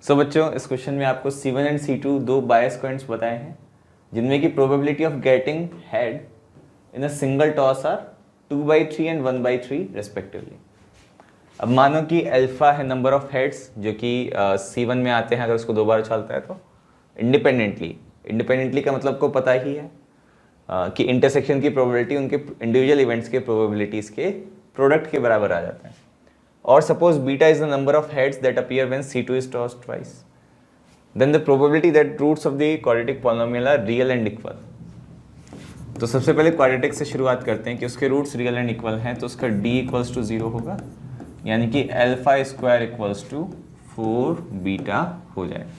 सो बच्चों, इस क्वेश्चन में आपको C1 एंड C2 दो बायस कॉइन्स बताए हैं जिनमें की probability of getting head in a single toss are 2/3 and 1/3 respectively. अब मानो कि अल्फा है नंबर ऑफ हेड्स जो कि C1 में आते हैं अगर उसको दो बार उछालता है तो इंडिपेंडेंटली का मतलब को पता ही है कि इंटरसेक्शन की प्रोबेबिलिटी उनके इंडिविजुअल इवेंट्स के प्रोबेबिलिटीज के प्रोडक्ट के बराबर आ जाता है। और suppose beta is the number of heads that appear when C2 is tossed twice, then the probability that roots of the quadratic polynomial are real and equal। तो सबसे पहले क्वाड्रेटिक से शुरुआत करते हैं कि उसके रूट्स रियल एंड इक्वल हैं, तो उसका d इक्वल्स टू 0 होगा, यानी कि alpha square equals to 4 beta हो जाएगा।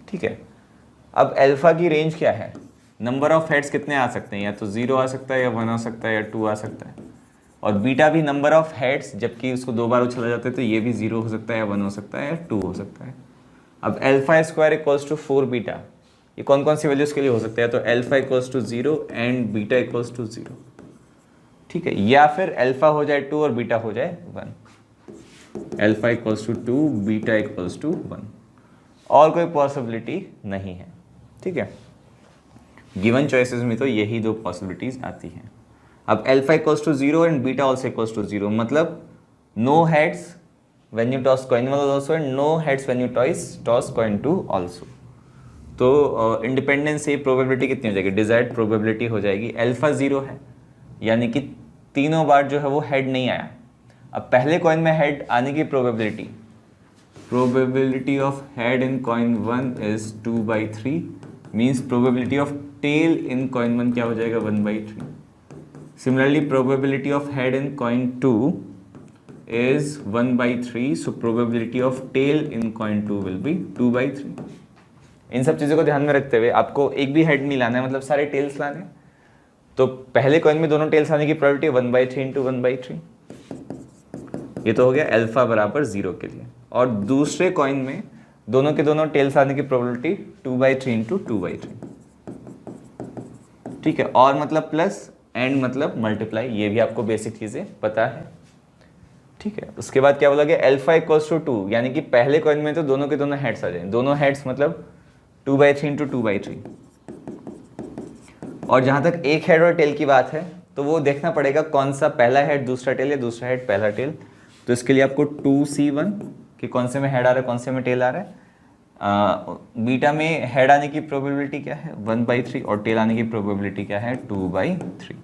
ठीक है, अब अल्फा की रेंज क्या है, नंबर ऑफ हेड्स कितने आ सकते हैं, या तो 0 आ सकता है या 1 आ सकता है या 2 आ सकता है। और बीटा भी नंबर ऑफ हेड्स, जबकि उसको दो बार उछाला जाता है तो ये भी 0 हो सकता है या 1 हो सकता है या 2 हो सकता है। अब alpha square equals to 4 beta, ये कौन कौन सी वैल्यूज के लिए हो सकता है, तो alpha equals to 0 and beta equals to 0। ठीक है, या फिर अल्फा हो जाए 2 और बीटा हो जाए 1। Alpha equals to 2, beta equals to 1, और कोई पॉसिबिलिटी नहीं है। ठीक है, गिवन चॉइसेस में तो यही दो पॉसिबिलिटीज आती हैं। अब alpha equals to 0 and beta also equals to 0, मतलब no heads when you toss coin 1 also and no heads when you toss coin 2 also. तो इंडिपेंडेंस से प्रोबेबिलिटी कितनी हो जाएगी, डिजायर्ड प्रोबेबिलिटी हो जाएगी। अल्फा 0 है, यानी कि तीनों बार जो है वो हेड नहीं आया। अब पहले कॉइन में हेड आने की probability of head in coin 1 is 2/3, means probability of tail in coin 1 क्या हो जाएगा, 1/3। Similarly, probability of head in coin 2 is 1/3, so probability of tail in coin 2 will be 2/3। इन सब चीज़ों को ध्यान में रखते हुए आपको एक भी हेड नहीं लाना है, मतलब सारे टेल्स लाने हैं। तो पहले कॉइन में दोनों टेल्स आने की प्रोबेबिलिटी 1/3 इंटू 1/3, ये तो हो गया अल्फा बराबर 0 के लिए। और दूसरे कॉइन में दोनों के दोनों टेल्स आने की प्रोबेबिलिटी 2/3 इंटू 2/3। ठीक है, और मतलब प्लस, एंड मतलब मल्टीप्लाई, ये भी आपको बेसिक चीजें पता है। ठीक है, उसके बाद क्या बोला गया, अल्फा इक्वल्स टू 2, यानी कि पहले कॉइन में तो दोनों के दोनों हेड्स आ जाए, दोनों हेड्स मतलब 2/3 इंटू 2/3। और जहां तक एक हेड और टेल की बात है तो वो देखना पड़ेगा कौन सा पहला हेड दूसरा टेल या दूसरा हेड पहला टेल। तो इसके लिए आपको 2C1 कि कौन से में हेड आ रहा है कौन से में टेल आ रहा है। बीटा में हेड आने की प्रोबेबिलिटी क्या है, 1/3, और टेल आने की प्रोबेबिलिटी क्या है, 2/3।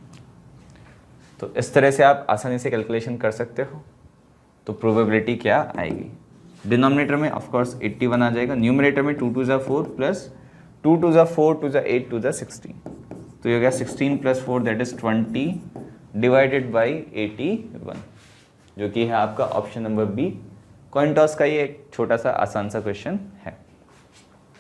तो इस तरह से आप आसानी से कैलकुलेशन कर सकते हो। तो प्रोबेबिलिटी क्या आएगी, डिनोमिनेटर में ऑफ कोर्स 81 आ जाएगा, न्यूमरेटर में 2 2 4 प्लस 2 2 4 2 8 2 16, तो ये हो गया 16 + 4 दैट इज 20 डिवाइडेड बाई 81, जो कि है आपका option number B. Coin toss का ये एक छोटा सा आसान सा क्वेश्चन है।